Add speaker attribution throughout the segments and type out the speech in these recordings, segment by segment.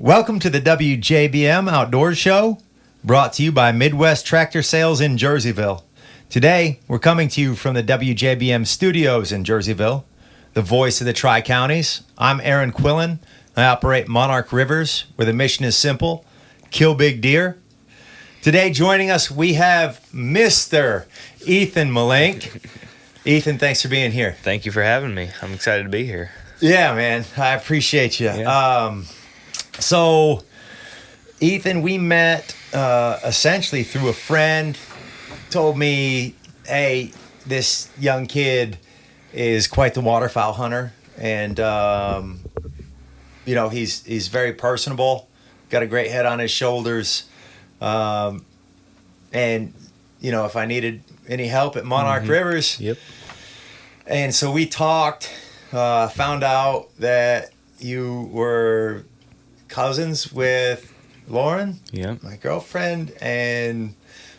Speaker 1: Welcome to the WJBM Outdoors Show, brought to you by Midwest Tractor Sales in Jerseyville. Today, we're coming to you from the WJBM studios in Jerseyville, the voice of the Tri-Counties. I'm Aaron Quillan. I operate Monarch Rivers, where the mission is simple: kill big deer. Today, joining us, we have Mr. Ethan Mullink. Ethan, thanks for being here.
Speaker 2: Thank you for having me. I'm excited to be here.
Speaker 1: Yeah, man. I appreciate you.
Speaker 2: Yeah.
Speaker 1: So, Ethan, we met essentially through a friend. Told me, hey, this young kid is quite the waterfowl hunter. And, he's very personable, got a great head on his shoulders. And, if I needed any help at Monarch Rivers.
Speaker 2: Yep.
Speaker 1: And so we talked, found out that you were cousins with Lauren, my girlfriend, and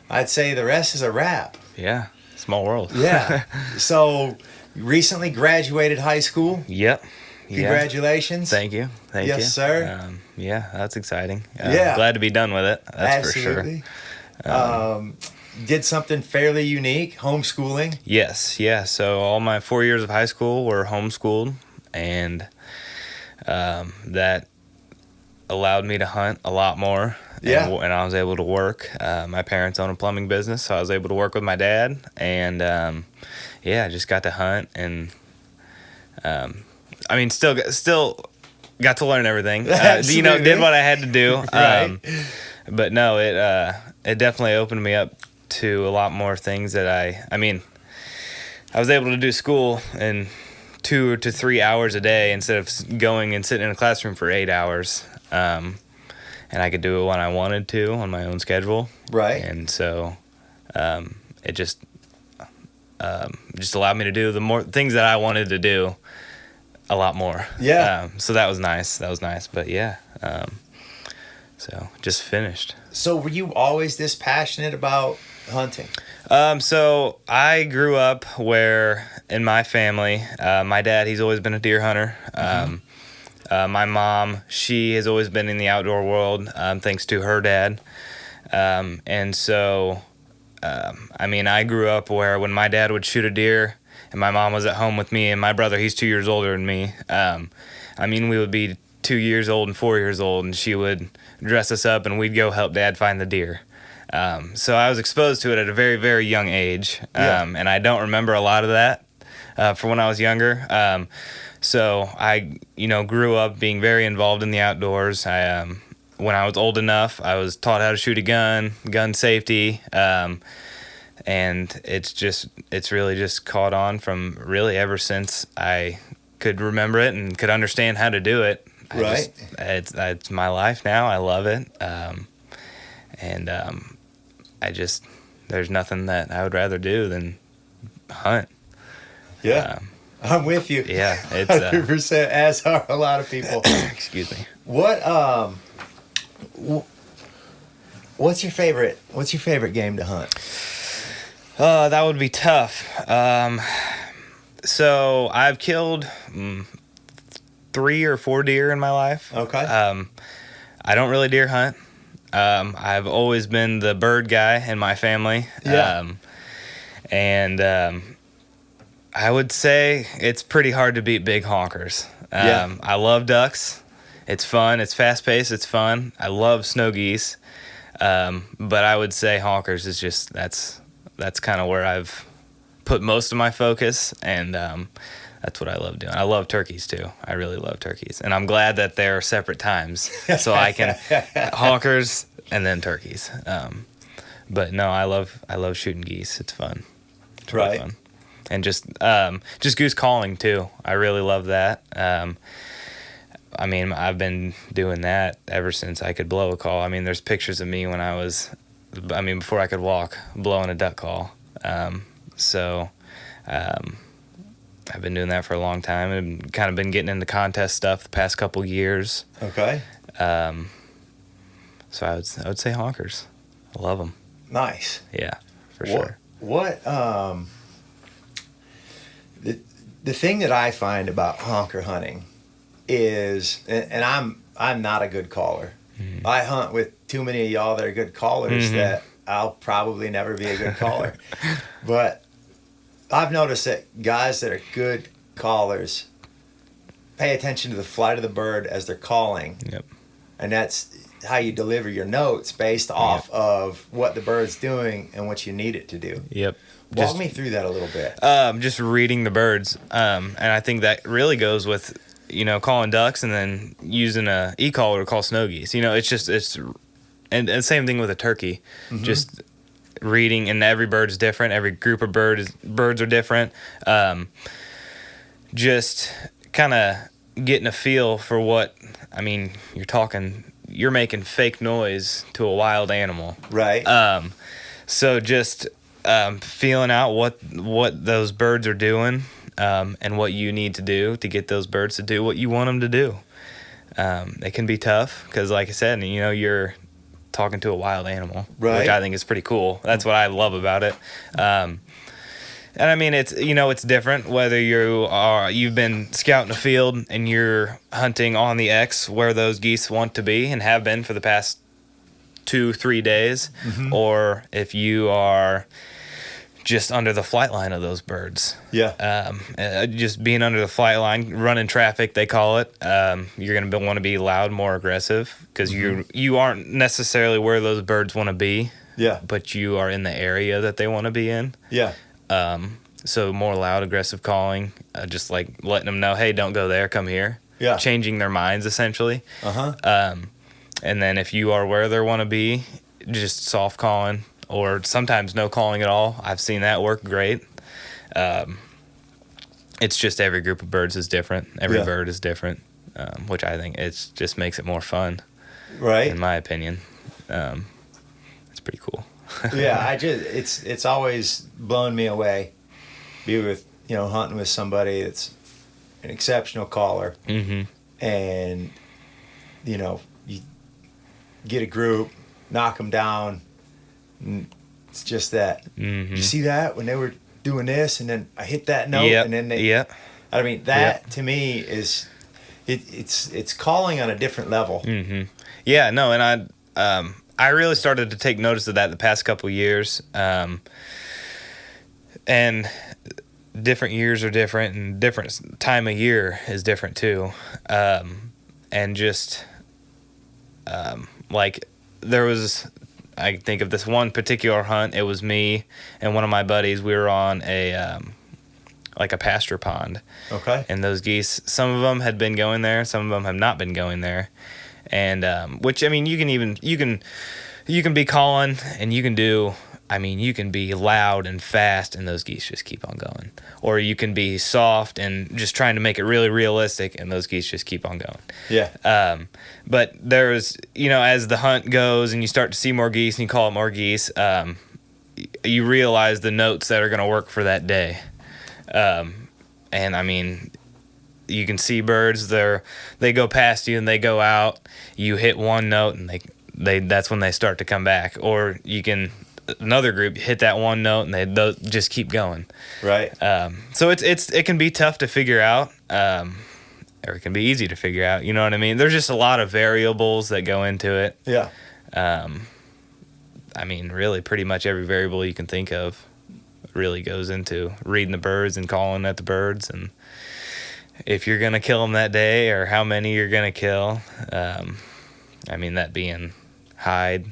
Speaker 1: I'd say the rest is a wrap.
Speaker 2: Yeah. Small world.
Speaker 1: Yeah. So you recently graduated high school.
Speaker 2: Yep.
Speaker 1: Congratulations.
Speaker 2: Thank you. Thank you.
Speaker 1: Yes, sir.
Speaker 2: That's exciting.
Speaker 1: Yeah.
Speaker 2: Glad to be done with it. That's
Speaker 1: Absolutely.
Speaker 2: for sure.
Speaker 1: Did something fairly unique, homeschooling.
Speaker 2: Yes. Yeah. So all my 4 years of high school were homeschooled, and that allowed me to hunt a lot more.
Speaker 1: Yeah.
Speaker 2: And I was able to work. My parents own a plumbing business, so I was able to work with my dad. And, I just got to hunt. And, still got to learn everything. Did what I had to do.
Speaker 1: Right.
Speaker 2: But no, it definitely opened me up to a lot more things that I was able to do school in 2 to 3 hours a day instead of going and sitting in a classroom for 8 hours. And I could do it when I wanted to on my own schedule.
Speaker 1: Right.
Speaker 2: And so it just allowed me to do the more things that I wanted to do a lot more.
Speaker 1: Yeah.
Speaker 2: So that was nice. But yeah. So just finished.
Speaker 1: So were you always this passionate about hunting?
Speaker 2: So I grew up where in my family, my dad, he's always been a deer hunter. My mom, she has always been in the outdoor world, thanks to her dad. And so, I grew up where when my dad would shoot a deer and my mom was at home with me and my brother, he's 2 years older than me. We would be 2 years old and 4 years old, and she would dress us up and we'd go help dad find the deer. So I was exposed to it at a very, very young age. And I don't remember a lot of that from when I was younger. So I, grew up being very involved in the outdoors. When I was old enough, I was taught how to shoot a gun safety. And it's really just caught on from really ever since I could remember it and could understand how to do it.
Speaker 1: Right.
Speaker 2: It's my life now. I love it. There's nothing that I would rather do than hunt.
Speaker 1: Yeah. I'm with you.
Speaker 2: Yeah, it's
Speaker 1: 100%, as are a lot of people.
Speaker 2: Excuse me.
Speaker 1: What's your favorite game to hunt?
Speaker 2: That would be tough. So I've killed 3 or 4 deer in my life.
Speaker 1: Okay.
Speaker 2: I don't really deer hunt. I've always been the bird guy in my family.
Speaker 1: Yeah.
Speaker 2: I would say it's pretty hard to beat big honkers. I love ducks. It's fun. It's fast-paced. It's fun. I love snow geese. But I would say honkers is just, that's kind of where I've put most of my focus, and that's what I love doing. I love turkeys, too. I really love turkeys. And I'm glad that they're separate times so I can honkers and then turkeys. But no, I love shooting geese. It's fun. It's really fun. And just goose calling too. I really love that. I've been doing that ever since I could blow a call. There's pictures of me when before I could walk, blowing a duck call. I've been doing that for a long time and kind of been getting into contest stuff the past couple years.
Speaker 1: Okay.
Speaker 2: So I would say honkers. I love them.
Speaker 1: Nice.
Speaker 2: Yeah, for sure.
Speaker 1: The thing that I find about honker hunting is, and I'm not a good caller. I hunt with too many of y'all that are good callers that I'll probably never be a good caller. But I've noticed that guys that are good callers pay attention to the flight of the bird as they're calling.
Speaker 2: Yep.
Speaker 1: And that's how you deliver your notes based off of what the bird's doing and what you need it to do.
Speaker 2: Yep.
Speaker 1: Walk me through that a little bit.
Speaker 2: Just reading the birds. And I think that really goes with, calling ducks and then using a e-caller to call snow geese. And same thing with a turkey. Just reading, and every bird's different. Every group of birds are different. Just kind of getting a feel for what, you're making fake noise to a wild animal.
Speaker 1: Right.
Speaker 2: So just feeling out what those birds are doing, and what you need to do to get those birds to do what you want them to do. It can be tough because, like I said, you're talking to a wild animal,
Speaker 1: right,
Speaker 2: which I think is pretty cool. That's what I love about it. And I mean, it's different whether you've been scouting a field and you're hunting on the X where those geese want to be and have been for the past 2-3 days, or if you are just under the flight line of those birds.
Speaker 1: Yeah.
Speaker 2: Just being under the flight line, running traffic, they call it. You're going to want to be loud, more aggressive, because you aren't necessarily where those birds want to be.
Speaker 1: Yeah.
Speaker 2: But you are in the area that they want to be in.
Speaker 1: Yeah.
Speaker 2: So more loud, aggressive calling, just like letting them know, hey, don't go there, come here.
Speaker 1: Yeah.
Speaker 2: Changing their minds, essentially. And then if you are where they want to be, just soft calling, or sometimes no calling at all. I've seen that work great. It's just every group of birds is different. Every bird is different, which I think it just makes it more fun.
Speaker 1: Right.
Speaker 2: In my opinion. It's pretty cool.
Speaker 1: Yeah, it's always blown me away. Be with, hunting with somebody that's an exceptional caller. And, you get a group, knock them down. And it's just that. You see that when they were doing this, and then I hit that note, and then I mean, that to me is it's calling on a different level.
Speaker 2: Yeah, no, and I really started to take notice of that the past couple years, and different years are different, and different time of year is different too, and just like there was. I think of this one particular hunt. It was me and one of my buddies. We were on a pasture pond.
Speaker 1: Okay.
Speaker 2: And those geese, some of them had been going there, some of them have not been going there. And which, I mean, you can be calling, and you can be loud and fast, and those geese just keep on going. Or you can be soft and just trying to make it really realistic, and those geese just keep on going.
Speaker 1: Yeah.
Speaker 2: But there's, as the hunt goes and you start to see more geese and you call it more geese, you realize the notes that are going to work for that day. And I mean, you can see birds, they go past you and they go out. You hit one note and that's when they start to come back. Or you can, another group hit that one note and they just keep going.
Speaker 1: Right.
Speaker 2: So it can be tough to figure out. Or it can be easy to figure out, you know what I mean? There's just a lot of variables that go into it.
Speaker 1: Yeah.
Speaker 2: I mean, really pretty much every variable you can think of really goes into reading the birds and calling at the birds, and if you're going to kill them that day or how many you're going to kill. I mean, that being hide,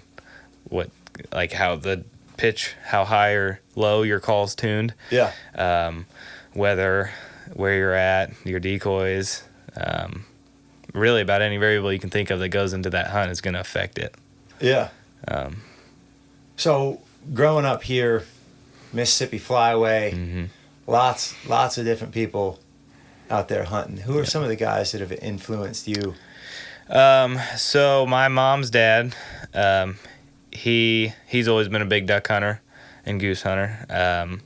Speaker 2: how the pitch, how high or low your call's tuned.
Speaker 1: Yeah.
Speaker 2: Where you're at, your decoys, really about any variable you can think of that goes into that hunt is going to affect it.
Speaker 1: Yeah. So growing up here, Mississippi Flyway, lots of different people out there hunting. Who are some of the guys that have influenced you?
Speaker 2: So my mom's dad, he's always been a big duck hunter and goose hunter.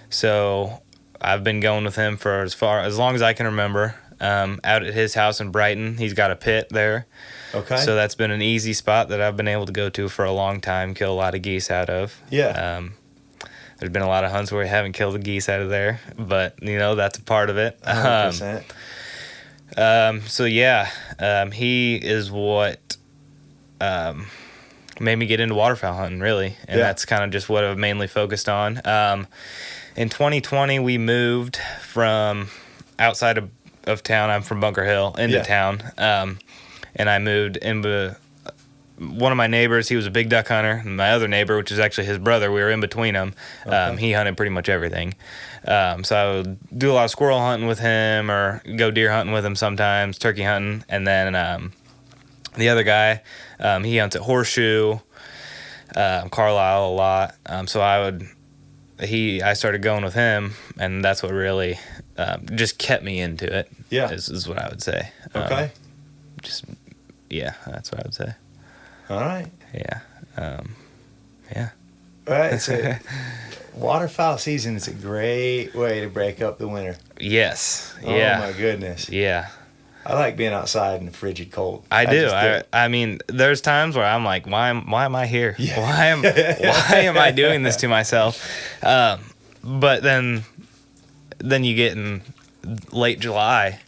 Speaker 2: So I've been going with him for as long as I can remember. Out at his house in Brighton, he's got a pit there.
Speaker 1: Okay.
Speaker 2: So that's been an easy spot that I've been able to go to for a long time, kill a lot of geese out of.
Speaker 1: Yeah.
Speaker 2: There's been a lot of hunts where we haven't killed the geese out of there, but that's a part of it.
Speaker 1: 100%.
Speaker 2: So yeah, he is what made me get into waterfowl hunting, really, and that's kind of just what I've mainly focused on. In 2020, we moved from outside of town. I'm from Bunker Hill into town, and I moved into one of my neighbors. He was a big duck hunter, and my other neighbor, which is actually his brother, we were in between them. He hunted pretty much everything. So I would do a lot of squirrel hunting with him, or go deer hunting with him sometimes, turkey hunting. And then the other guy, he hunts at Horseshoe, Carlisle a lot. So I started going with him, and that's what really just kept me into it.
Speaker 1: Yeah,
Speaker 2: is what I would say.
Speaker 1: Okay.
Speaker 2: That's what I would say.
Speaker 1: All right.
Speaker 2: Yeah.
Speaker 1: All right. So waterfowl season is a great way to break up the winter.
Speaker 2: Yes.
Speaker 1: Oh my goodness.
Speaker 2: Yeah.
Speaker 1: I like being outside in the frigid cold.
Speaker 2: I do. I mean, there's times where I'm like, why am I here?
Speaker 1: Yeah.
Speaker 2: Why am I doing this to myself? But then you get in late July,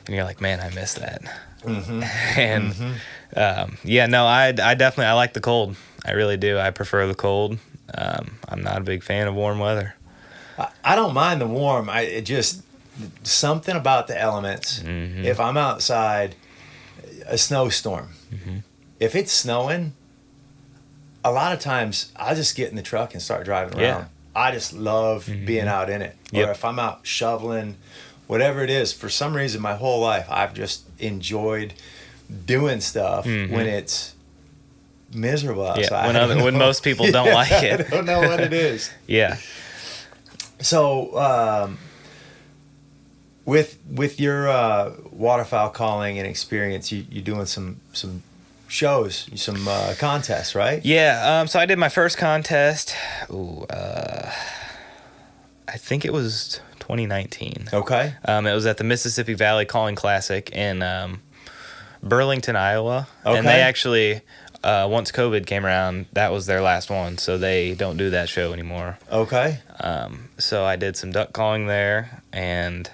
Speaker 2: and you're like, man, I miss that.
Speaker 1: Mm-hmm.
Speaker 2: And I definitely like the cold. I really do. I prefer the cold. I'm not a big fan of warm weather.
Speaker 1: I don't mind the warm. It just something about the elements.
Speaker 2: Mm-hmm.
Speaker 1: If I'm outside, a snowstorm.
Speaker 2: Mm-hmm.
Speaker 1: If it's snowing, a lot of times I just get in the truck and start driving around.
Speaker 2: Yeah.
Speaker 1: I just love
Speaker 2: Mm-hmm.
Speaker 1: being out in it.
Speaker 2: Yep.
Speaker 1: Or if I'm out shoveling, whatever it is, for some reason my whole life I've just enjoyed doing stuff when it's miserable outside.
Speaker 2: Yeah, when most people don't like it.
Speaker 1: I don't know what it is.
Speaker 2: Yeah.
Speaker 1: So, with your waterfowl calling and experience, you're doing some shows, some contests, right?
Speaker 2: Yeah. So I did my first contest. I think it was 2019.
Speaker 1: Okay.
Speaker 2: It was at the Mississippi Valley Calling Classic in Burlington, Iowa.
Speaker 1: Okay.
Speaker 2: And they actually, once COVID came around, that was their last one, so they don't do that show anymore.
Speaker 1: Okay.
Speaker 2: So I did some duck calling there, and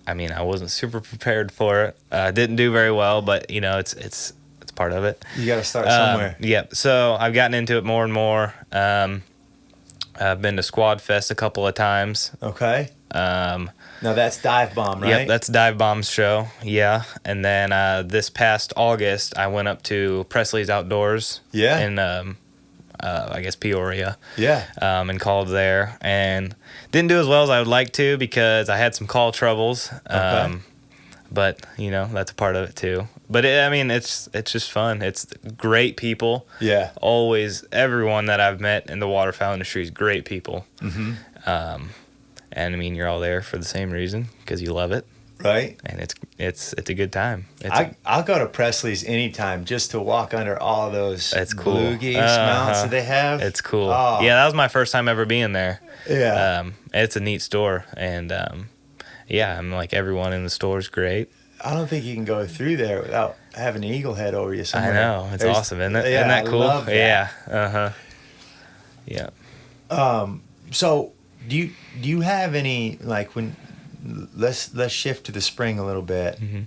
Speaker 2: I mean, I wasn't super prepared for it. Didn't do very well, but it's part of it.
Speaker 1: You got to start somewhere.
Speaker 2: Yep. So I've gotten into it more and more. I've been to Squad Fest a couple of times.
Speaker 1: Okay. Now that's Dive Bomb, right?
Speaker 2: Yep, that's Dive Bomb's show. Yeah. And then this past August, I went up to Presley's Outdoors.
Speaker 1: Yeah.
Speaker 2: In I guess Peoria.
Speaker 1: Yeah.
Speaker 2: And called there, and didn't do as well as I would like to because I had some call troubles.
Speaker 1: Okay.
Speaker 2: But that's a part of it too. But it's just fun. It's great people.
Speaker 1: Yeah.
Speaker 2: Always, everyone that I've met in the waterfowl industry is great people.
Speaker 1: Mm-hmm.
Speaker 2: And I mean, you're all there for the same reason, because you love it,
Speaker 1: Right.
Speaker 2: and it's a good time.
Speaker 1: I'll go to Presley's anytime just to walk under all those
Speaker 2: It's cool.
Speaker 1: blue geese mounts that they have.
Speaker 2: It's cool.
Speaker 1: Oh.
Speaker 2: Yeah, that was my first time ever being there.
Speaker 1: Yeah.
Speaker 2: It's a neat store, and I'm like, everyone in the store is great.
Speaker 1: I don't think you can go through there without having an eagle head over you somewhere.
Speaker 2: I know, it's awesome, isn't it?
Speaker 1: Yeah,
Speaker 2: Isn't that cool?
Speaker 1: I love that.
Speaker 2: Yeah. Yeah.
Speaker 1: So do you have any, like, when let's shift to the spring a little bit.
Speaker 2: Mm-hmm.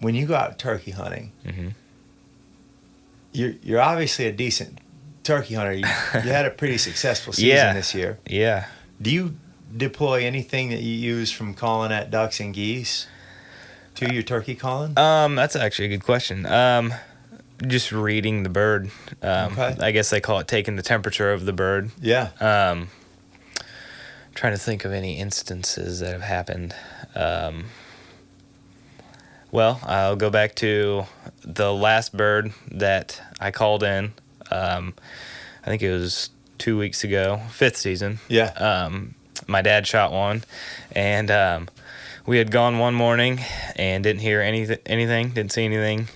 Speaker 1: When you go out turkey hunting,
Speaker 2: Mm-hmm.
Speaker 1: you're obviously a decent turkey hunter. You had a pretty successful season this year.
Speaker 2: Yeah.
Speaker 1: Do you deploy anything that you use from calling at ducks and geese to your turkey calling?
Speaker 2: That's actually a good question. Just reading the bird.
Speaker 1: Okay.
Speaker 2: I guess they call it taking the temperature of the bird.
Speaker 1: Yeah.
Speaker 2: Trying to think of any instances that have happened. Well, I'll go back to the last bird that I called in. I think it was 2 weeks ago, 5th season.
Speaker 1: Yeah.
Speaker 2: My dad shot one, and we had gone one morning and didn't hear anything, didn't see anything.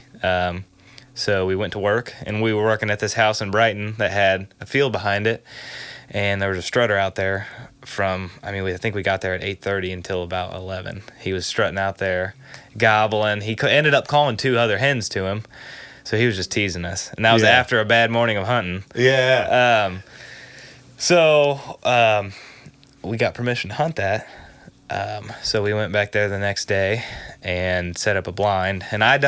Speaker 2: So we went to work, and we were working at this house in Brighton that had a field behind it, and there was a strutter out there I think we got there at 8:30 until about 11. He was strutting out there, gobbling. He ended up calling 2 other hens to him, so he was just teasing us. And that was after a bad morning of hunting.
Speaker 1: Yeah.
Speaker 2: So we got permission to hunt that, So we went back there the next day and set up a blind. And I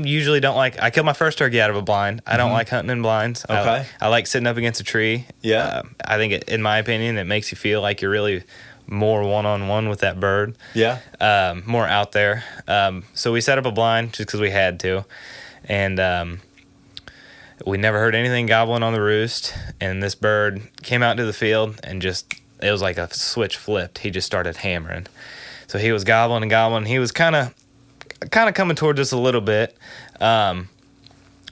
Speaker 2: usually don't like, I killed my first turkey out of a blind. I don't like hunting in blinds.
Speaker 1: Okay.
Speaker 2: I like sitting up against a tree.
Speaker 1: Yeah.
Speaker 2: I think, in my opinion, it makes you feel like you're really more one-on-one with that bird.
Speaker 1: Yeah.
Speaker 2: More out there. So we set up a blind just because we had to. And we never heard anything gobbling on the roost. And this bird came out into the field and it was like a switch flipped. He just started hammering. So he was gobbling and gobbling. He was kind of coming towards us a little bit. And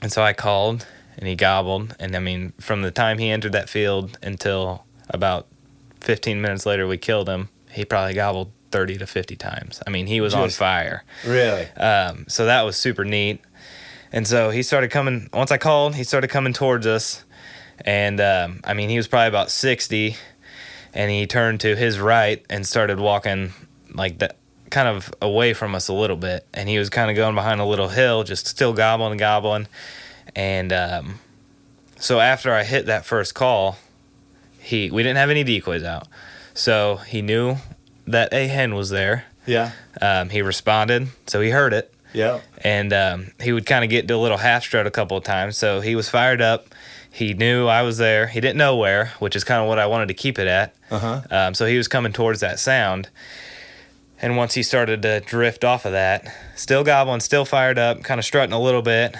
Speaker 2: so I called, and he gobbled. And, I mean, from the time he entered that field until about 15 minutes later we killed him, he probably gobbled 30 to 50 times. I mean, he was on fire.
Speaker 1: Really?
Speaker 2: So that was super neat. And so he started coming. Once I called, he started coming towards us. And, I mean, he was probably about 60. And he turned to his right and started walking like that, kind of away from us a little bit. And he was kind of going behind a little hill, just still gobbling and gobbling. And so after I hit that first call, we didn't have any decoys out. So he knew that a hen was there.
Speaker 1: Yeah.
Speaker 2: He responded, so he heard it.
Speaker 1: Yeah.
Speaker 2: And he would kind of get to a little half strut a couple of times. So he was fired up. He knew I was there. He didn't know where, which is kind of what I wanted to keep it at.
Speaker 1: Uh-huh.
Speaker 2: So he was coming towards that sound. And once he started to drift off of that, still gobbling, still fired up, kind of strutting a little bit.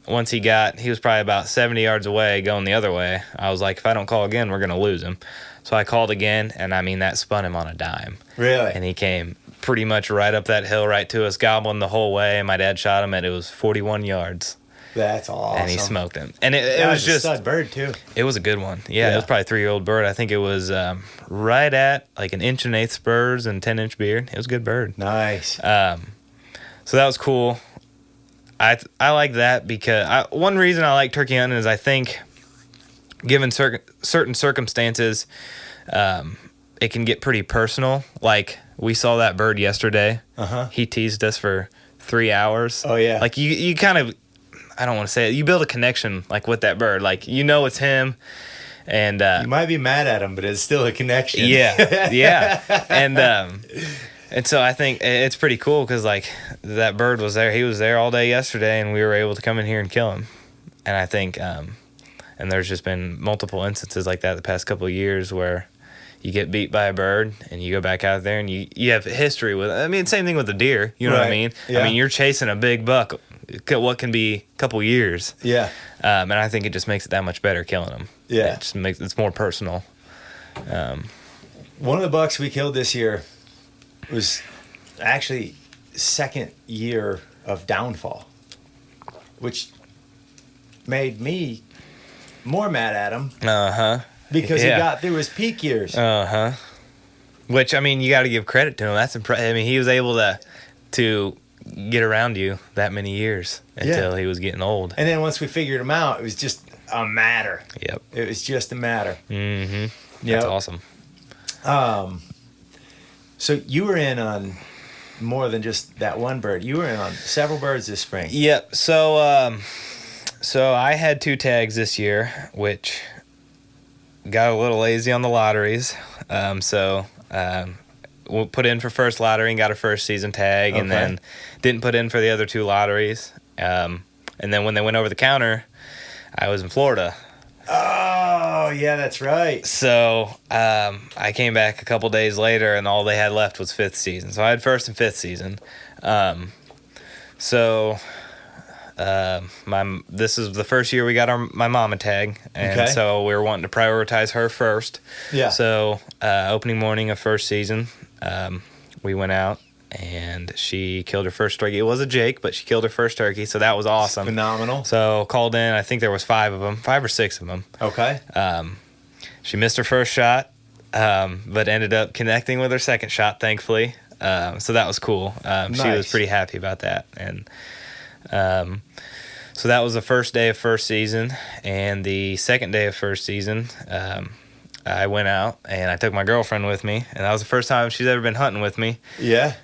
Speaker 2: Once he was probably about 70 yards away going the other way. I was like, if I don't call again, we're going to lose him. So I called again, and I mean, that spun him on a dime.
Speaker 1: Really?
Speaker 2: And he came pretty much right up that hill, right to us, gobbling the whole way. And my dad shot him, and it was 41 yards.
Speaker 1: That's awesome.
Speaker 2: And he smoked him. And it was just
Speaker 1: a stud bird too.
Speaker 2: It was a good one. Yeah, it was probably a 3-year-old bird. I think it was right at like 1 1/8 spurs and 10-inch beard. It was a good bird.
Speaker 1: Nice.
Speaker 2: So that was cool. I like that because one reason I like turkey hunting is I think given certain circumstances, it can get pretty personal. Like we saw that bird yesterday. He teased us for 3 hours.
Speaker 1: Oh yeah.
Speaker 2: Like you kind of, I don't want to say it. You build a connection like with that bird. Like it's him, and
Speaker 1: you might be mad at him, but it's still a connection.
Speaker 2: Yeah, yeah. And so I think it's pretty cool because like that bird was there. He was there all day yesterday, and we were able to come in here and kill him. And I think, and there's just been multiple instances like that the past couple of years where you get beat by a bird and you go back out there and you have history with it. I mean, same thing with the deer. You know what I mean?
Speaker 1: Yeah.
Speaker 2: I mean, you're chasing a big buck. What can be a couple years.
Speaker 1: Yeah.
Speaker 2: And I think it just makes it that much better killing them.
Speaker 1: Yeah.
Speaker 2: It just makes it's more personal.
Speaker 1: One of the bucks we killed this year was actually second year of downfall, which made me more mad at him. Because he got through his peak years.
Speaker 2: Which, I mean, you got to give credit to him. That's impressive. I mean, he was able to get around you that many years until he was getting old.
Speaker 1: And then once we figured him out, it was just a matter.
Speaker 2: Yep.
Speaker 1: It was just a matter.
Speaker 2: Mm-hmm. That's awesome.
Speaker 1: So you were in on more than just that one bird. You were in on several birds this spring.
Speaker 2: Yep. So I had 2 tags this year, which got a little lazy on the lotteries. We put in for first lottery and got a first season tag, and then didn't put in for the other 2 lotteries. And then when they went over the counter, I was in Florida.
Speaker 1: Oh, yeah, that's right.
Speaker 2: So I came back a couple days later, and all they had left was 5th season. So I had 1st and 5th season. This is the first year we got my mama tag, and so we were wanting to prioritize her first.
Speaker 1: Yeah.
Speaker 2: So opening morning of first season, we went out and she killed her first turkey. It was a Jake, but she killed her first turkey, so that was awesome.
Speaker 1: Phenomenal.
Speaker 2: So called in. I think there was 5 or 6 of them.
Speaker 1: Okay.
Speaker 2: She missed her first shot, but ended up connecting with her second shot, thankfully. So that was cool.
Speaker 1: Nice.
Speaker 2: She was pretty happy about that, and. So that was the first day of first season, and the second day of first season, I went out and I took my girlfriend with me, and that was the first time she's ever been hunting with me.
Speaker 1: Yeah.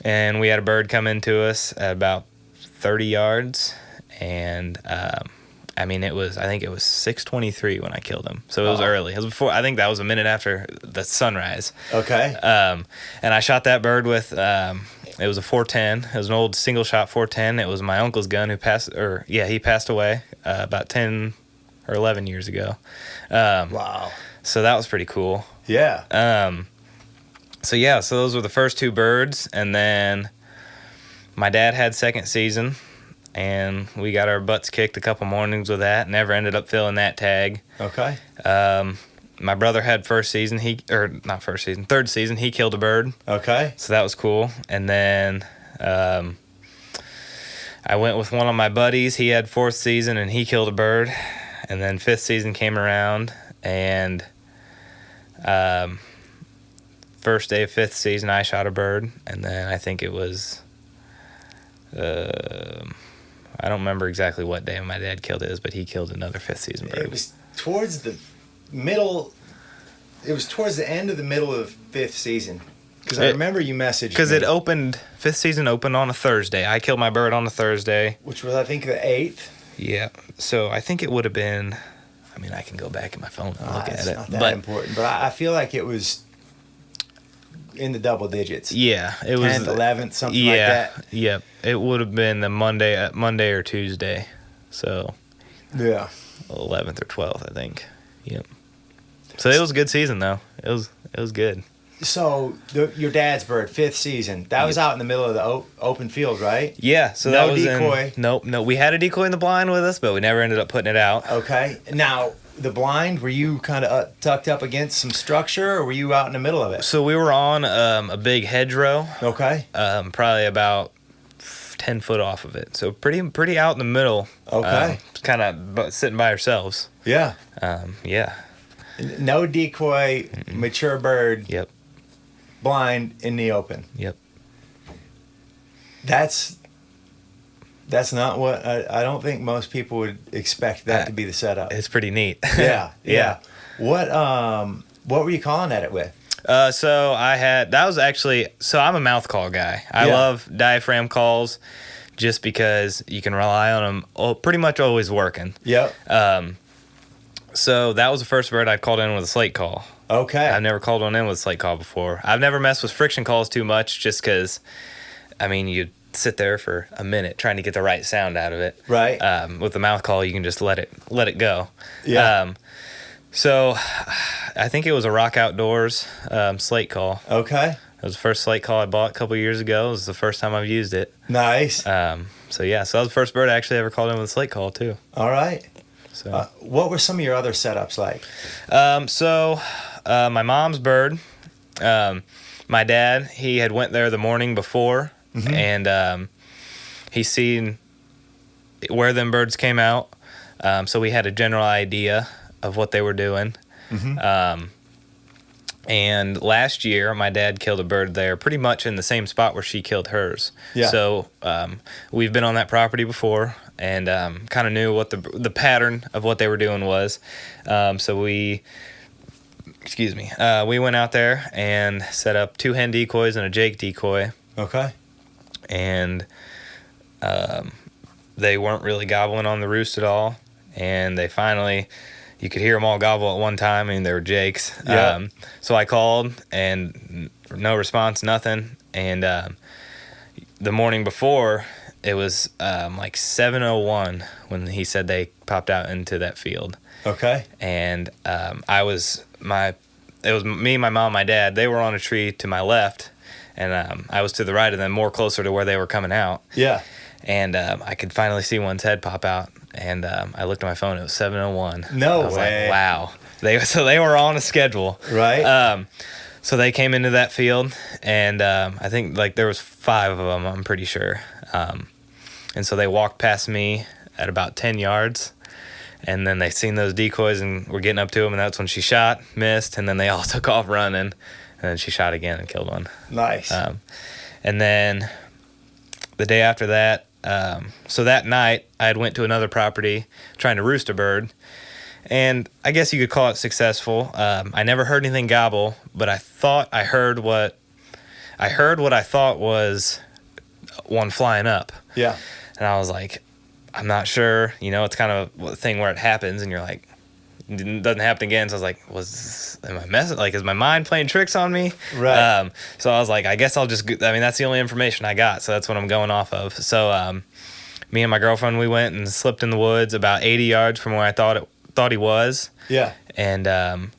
Speaker 2: And we had a bird come into us at about 30 yards, and I mean, I think it was 6:23 when I killed him. So it was early. It was before, I think that was a minute after the sunrise.
Speaker 1: Okay.
Speaker 2: And I shot that bird with, it was a 410. It was an old single shot 410. It was my uncle's gun he passed away about 10 or 11 years ago.
Speaker 1: Wow.
Speaker 2: So that was pretty cool.
Speaker 1: Yeah.
Speaker 2: So those were the first two birds. And then my dad had second season. And we got our butts kicked a couple mornings with that. Never ended up filling that tag.
Speaker 1: Okay.
Speaker 2: My brother had third season. He killed a bird.
Speaker 1: Okay.
Speaker 2: So that was cool. And then I went with one of my buddies. He had fourth season, and he killed a bird. And then fifth season came around, and first day of fifth season, I shot a bird. And then I think it was... I don't remember exactly what day my dad killed his, but he killed another fifth season bird.
Speaker 1: It was towards the middle. It was towards the end of the middle of fifth season. Because I remember you messaged me.
Speaker 2: Because fifth season opened on a Thursday. I killed my bird on a Thursday.
Speaker 1: Which was, I think, the 8th.
Speaker 2: Yeah. So I think it would have been, I mean, I can go back in my phone and look at it.
Speaker 1: It's not that important. But I feel like it was in the double digits.
Speaker 2: Yeah, it was
Speaker 1: 10th, 11th, something like that.
Speaker 2: Yeah, it would have been the Monday or Tuesday, so 11th or 12th, I think. Yep. So it was a good season though. It was good.
Speaker 1: So your dad's bird, fifth season, that was out in the middle of the open field, right?
Speaker 2: Yeah. So
Speaker 1: no
Speaker 2: that was
Speaker 1: decoy.
Speaker 2: Nope. We had a decoy in the blind with us, but we never ended up putting it out.
Speaker 1: Okay. Now, the blind, were you kind of tucked up against some structure, or were you out in the middle of it?
Speaker 2: So we were on a big hedgerow.
Speaker 1: Okay.
Speaker 2: Probably about 10 foot off of it. So pretty out in the middle.
Speaker 1: Okay.
Speaker 2: Kind of sitting by ourselves.
Speaker 1: Yeah.
Speaker 2: Yeah.
Speaker 1: No decoy, mature bird.
Speaker 2: Yep.
Speaker 1: Blind in the open.
Speaker 2: Yep.
Speaker 1: That's not what I don't think most people would expect that to be the setup.
Speaker 2: It's pretty neat.
Speaker 1: Yeah.
Speaker 2: Yeah.
Speaker 1: What were you calling at it with?
Speaker 2: So I'm a mouth call guy. I love diaphragm calls just because you can rely on them pretty much always working.
Speaker 1: Yep.
Speaker 2: So that was the first bird I called in with a slate call.
Speaker 1: Okay.
Speaker 2: I've never called one in with a slate call before. I've never messed with friction calls too much just because, I mean, you sit there for a minute trying to get the right sound out of it.
Speaker 1: Right.
Speaker 2: With the mouth call, you can just let it go.
Speaker 1: Yeah.
Speaker 2: So I think it was a Rock Outdoors slate call.
Speaker 1: Okay.
Speaker 2: It was the first slate call I bought a couple years ago. It was the first time I've used it.
Speaker 1: Nice.
Speaker 2: So that was the first bird I actually ever called in with a slate call too.
Speaker 1: All right.
Speaker 2: So
Speaker 1: what were some of your other setups like?
Speaker 2: My mom's bird, my dad, he had went there the morning before, and he seen where them birds came out. So we had a general idea of what they were doing. And last year, my dad killed a bird there pretty much in the same spot where she killed hers.
Speaker 1: Yeah.
Speaker 2: So we've been on that property before and kind of knew what the pattern of what they were doing was. So we went out there and set up 2 hen decoys and a Jake decoy.
Speaker 1: Okay.
Speaker 2: And they weren't really gobbling on the roost at all. And they finally... You could hear them all gobble at one time, and they were Jakes.
Speaker 1: Yeah.
Speaker 2: So I called, and no response, nothing. And the morning before, it was like 7:01 when he said they popped out into that field.
Speaker 1: Okay.
Speaker 2: And it was me, my mom, my dad. They were on a tree to my left, and I was to the right of them, more closer to where they were coming out.
Speaker 1: Yeah.
Speaker 2: And I could finally see one's head pop out. And I looked at my phone. It was 7:01.
Speaker 1: No
Speaker 2: I was
Speaker 1: way.
Speaker 2: like, wow. They were on a schedule.
Speaker 1: Right.
Speaker 2: So they came into that field, and I think like there was 5 of them. I'm pretty sure. And so they walked past me at about 10 yards, and then they seen those decoys and were getting up to them, and that's when she shot, missed, and then they all took off running, and then she shot again and killed one.
Speaker 1: Nice.
Speaker 2: And then the day after that. So that night, I had went to another property trying to roost a bird, and I guess you could call it successful. I never heard anything gobble, but I thought I heard what I thought was one flying up.
Speaker 1: Yeah.
Speaker 2: And I was like, I'm not sure. It's kind of a thing where it happens and you're like, it doesn't happen again. So I was like, am I messing? Like, is my mind playing tricks on me?
Speaker 1: Right.
Speaker 2: So I was like, I guess I'll just, that's the only information I got. So that's what I'm going off of. So me and my girlfriend, we went and slipped in the woods about 80 yards from where I thought he was.
Speaker 1: Yeah.
Speaker 2: And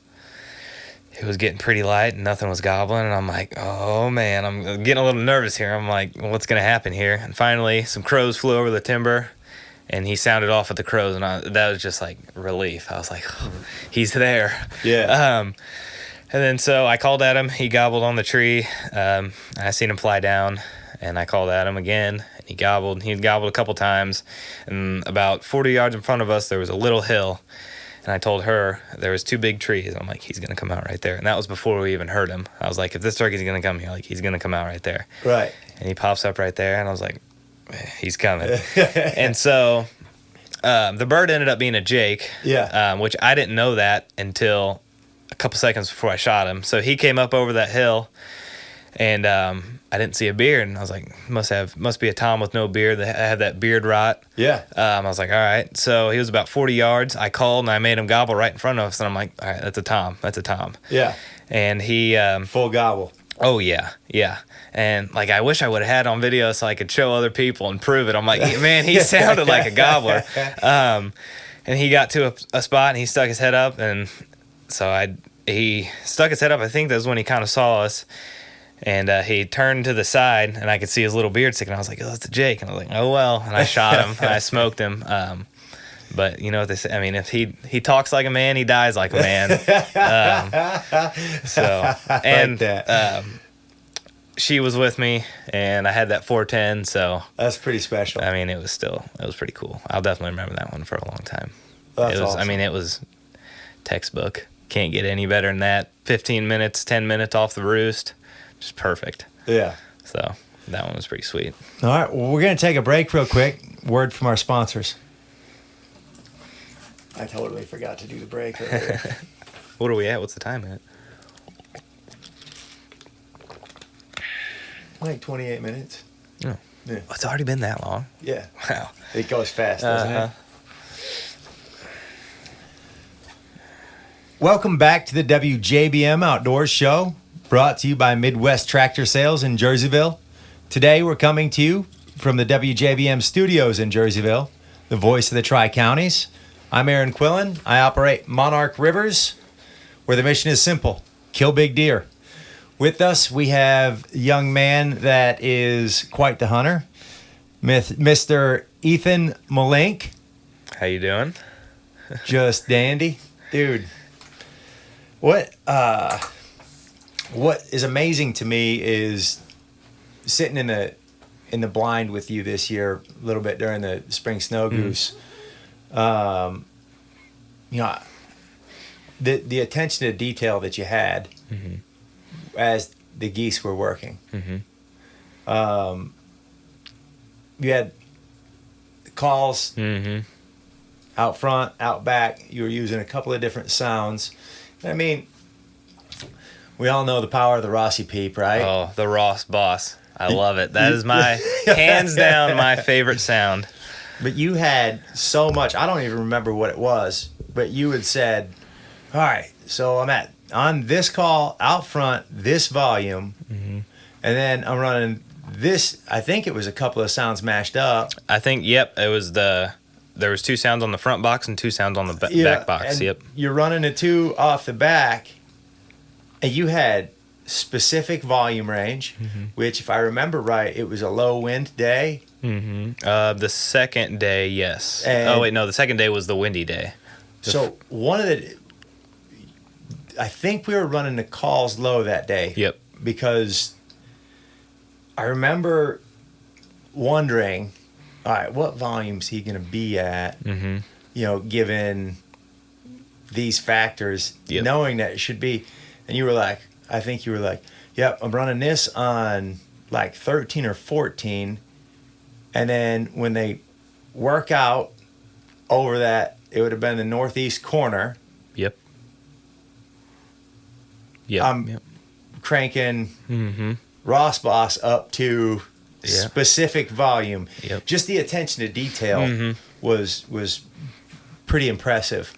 Speaker 2: it was getting pretty light and nothing was gobbling. And I'm like, oh man, I'm getting a little nervous here. I'm like, what's going to happen here? And finally, some crows flew over the timber and he sounded off at the crows. And that was just like relief. I was like, oh, he's there.
Speaker 1: Yeah.
Speaker 2: And then so I called at him. He gobbled on the tree. I seen him fly down and I called at him again. And he gobbled. He gobbled a couple times. And about 40 yards in front of us, there was a little hill. And I told her there was 2 big trees. I'm like, he's going to come out right there. And that was before we even heard him. I was like, if this turkey's going to come here, like, he's going to come out right there.
Speaker 1: Right.
Speaker 2: And he pops up right there. And I was like, he's coming. And so the bird ended up being a jake.
Speaker 1: Yeah.
Speaker 2: Which I didn't know that until a couple seconds before I shot him. So he came up over that hill. And I didn't see a beard, and I was like, must be a tom with no beard. They have that beard rot.
Speaker 1: Yeah.
Speaker 2: I was like, all right. So he was about 40 yards. I called and I made him gobble right in front of us, and I'm like, all right, that's a tom. That's a tom.
Speaker 1: Yeah.
Speaker 2: And he
Speaker 1: Full gobble.
Speaker 2: Oh yeah. And like, I wish I would have had it on video so I could show other people and prove it. I'm like, man, he sounded like a gobbler. And he got to a spot and he stuck his head up, and so he stuck his head up. I think that was when he kind of saw us. And he turned to the side, and I could see his little beard sticking. I was like, oh, that's a jake. And I was like, oh, well. And I shot him, and I smoked him. But you know what they say? I mean, if he talks like a man, he dies like a man. She was with me, and I had that 410, so.
Speaker 1: That's pretty special.
Speaker 2: I mean, it was pretty cool. I'll definitely remember that one for a long time.
Speaker 1: That's awesome.
Speaker 2: I mean, it was textbook. Can't get any better than that. 15 minutes, 10 minutes off the roost. Just perfect.
Speaker 1: Yeah.
Speaker 2: So that one was pretty sweet.
Speaker 1: All right. Well, we're going to take a break real quick. Word from our sponsors. I totally forgot to do the break earlier.
Speaker 2: What are we at? What's the time at?
Speaker 1: Like 28 minutes.
Speaker 2: Oh.
Speaker 1: Yeah.
Speaker 2: It's already been that long.
Speaker 1: Yeah.
Speaker 2: Wow.
Speaker 1: It goes fast, doesn't it? Welcome back to the WJBM Outdoors Show, brought to you by Midwest Tractor Sales in Jerseyville. Today we're coming to you from the WJBM studios in Jerseyville, the voice of the Tri-Counties. I'm Aaron Quillan. I operate Monarch Rivers, where the mission is simple: kill big deer. With us, we have a young man that is quite the hunter, Mr. Ethan Mullink.
Speaker 2: How you doing?
Speaker 1: Just dandy. Dude, what is amazing to me is sitting in the blind with you this year a little bit during the spring snow goose. You know, the attention to detail that you had as the geese were working. You had calls out front, out back. You were using a couple of different sounds. I mean, we all know the power of the Rossi peep, right?
Speaker 2: Oh, the Ross Boss. I love it. That is my, hands down, my favorite sound.
Speaker 1: But you had so much. I don't even remember what it was, but you had said, all right, so I'm on this call out front, this volume, and then I'm running this. I think it was a couple of sounds mashed up.
Speaker 2: I think, yep, it was there was 2 sounds on the front box and 2 sounds on the back box.
Speaker 1: And
Speaker 2: yep.
Speaker 1: You're running the 2 off the back, and you had specific volume range, which, if I remember right, it was a low wind day.
Speaker 2: The second day, yes. The second day was the windy day.
Speaker 1: So I think we were running the calls low that day.
Speaker 2: Yep.
Speaker 1: Because I remember wondering, all right, what volume's he going to be at? You know, given these factors, knowing that it should be. And you were like, I think you were like, yep, I'm running this on like 13 or 14. And then when they work out over that, it would have been the northeast corner.
Speaker 2: Yep.
Speaker 1: I'm cranking Ross Boss up to specific volume.
Speaker 2: Yep.
Speaker 1: Just the attention to detail was pretty impressive.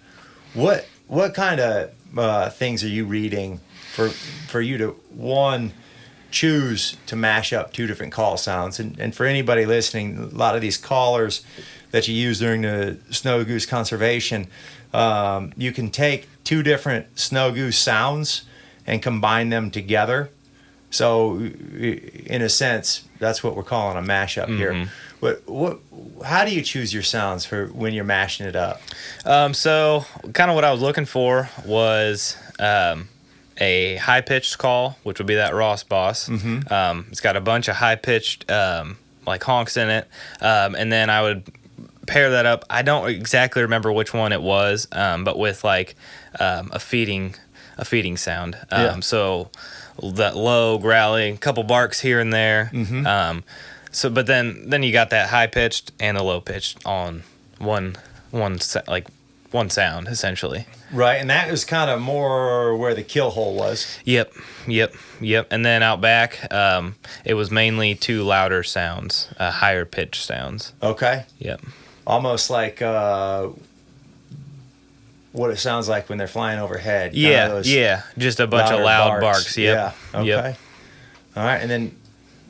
Speaker 1: What kind of things are you reading for you to, one, choose to mash up two different call sounds? And for anybody listening, a lot of these callers that you use during the snow goose conservation, you can take two different snow goose sounds and combine them together. So in a sense, that's what we're calling a mashup here. What how do you choose your sounds for when you're mashing it up?
Speaker 2: So kind of what I was looking for was a high-pitched call, which would be that Ross Boss. It's got a bunch of high-pitched like honks in it, and then I would pair that up. I don't exactly remember which one it was, but with like a feeding sound. So that low growling, couple barks here and there. So, but then you got that high pitched and a low pitched on one sound essentially.
Speaker 1: Right, and that was kind of more where the kill hole was.
Speaker 2: Yep. And then out back, it was mainly two louder sounds, higher pitched sounds.
Speaker 1: Okay.
Speaker 2: Yep.
Speaker 1: Almost like what it sounds like when they're flying overhead.
Speaker 2: Yeah. Just a bunch of loud barks. Yep.
Speaker 1: Yeah. Okay.
Speaker 2: Yep.
Speaker 1: All right, and then,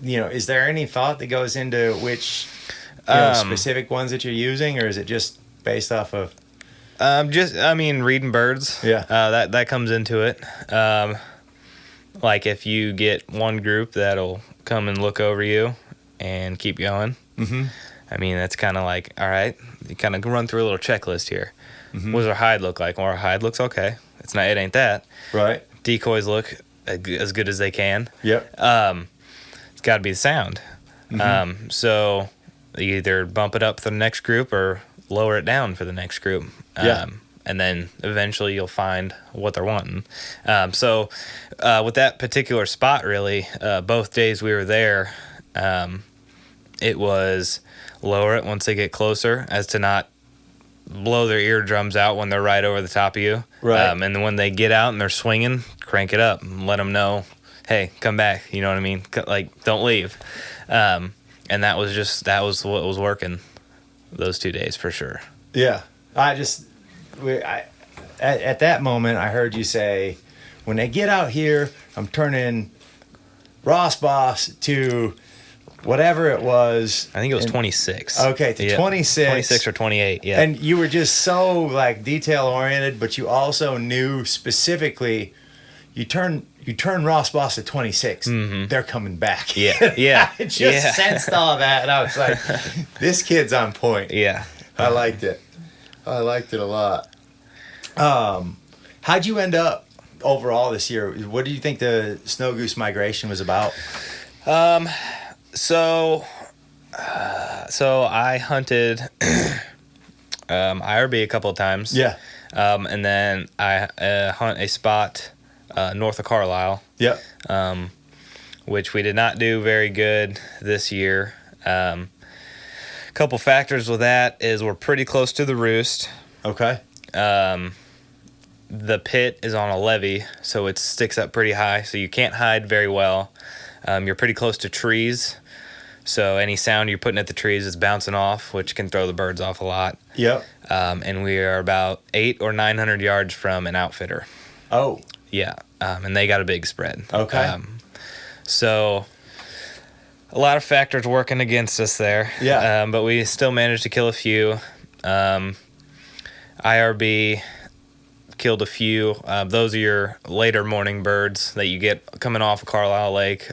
Speaker 1: is there any thought that goes into which specific ones that you're using, or is it just based off of?
Speaker 2: Reading birds.
Speaker 1: Yeah.
Speaker 2: That comes into it. Like if you get one group that'll come and look over you and keep going. That's kind of like, all right, you kind of run through a little checklist here. What does our hide look like? Well, our hide looks okay. It ain't that.
Speaker 1: Right.
Speaker 2: Decoys look as good as they can.
Speaker 1: Yep.
Speaker 2: It's got to be the sound. So you either bump it up for the next group or lower it down for the next group. And then eventually you'll find what they're wanting. So with that particular spot, really, both days we were there, it was lower it once they get closer, as to not blow their eardrums out when they're right over the top of you.
Speaker 1: Right.
Speaker 2: And then when they get out and they're swinging, crank it up and let them know, hey, come back. You know what I mean? Like, don't leave. And that was what was working those 2 days for sure.
Speaker 1: Yeah. At that moment, I heard you say, when they get out here, I'm turning Ross Boss to whatever it was.
Speaker 2: I think it was 26.
Speaker 1: Okay, to 26.
Speaker 2: 26 or 28, yeah.
Speaker 1: And you were just so like detail oriented, but you also knew specifically you turn Ross Boss to 26. They're coming back.
Speaker 2: Yeah.
Speaker 1: I just sensed all that, and I was like, this kid's on point.
Speaker 2: Yeah.
Speaker 1: I liked it a lot. How'd you end up overall this year? What do you think the snow goose migration was about?
Speaker 2: So I hunted IRB a couple of times.
Speaker 1: Yeah.
Speaker 2: And then I hunt a spot north of Carlisle.
Speaker 1: Yep.
Speaker 2: Which we did not do very good this year. Couple factors with that is we're pretty close to the roost.
Speaker 1: Okay.
Speaker 2: The pit is on a levee, so it sticks up pretty high, so you can't hide very well. You're pretty close to trees, so any sound you're putting at the trees is bouncing off, which can throw the birds off a lot.
Speaker 1: Yep.
Speaker 2: And we are about 800 or 900 yards from an outfitter.
Speaker 1: Oh.
Speaker 2: Yeah, and they got a big spread.
Speaker 1: Okay.
Speaker 2: So a lot of factors working against us there.
Speaker 1: Yeah.
Speaker 2: But we still managed to kill a few. IRB killed a few. Those are your later morning birds that you get coming off of Carlisle Lake,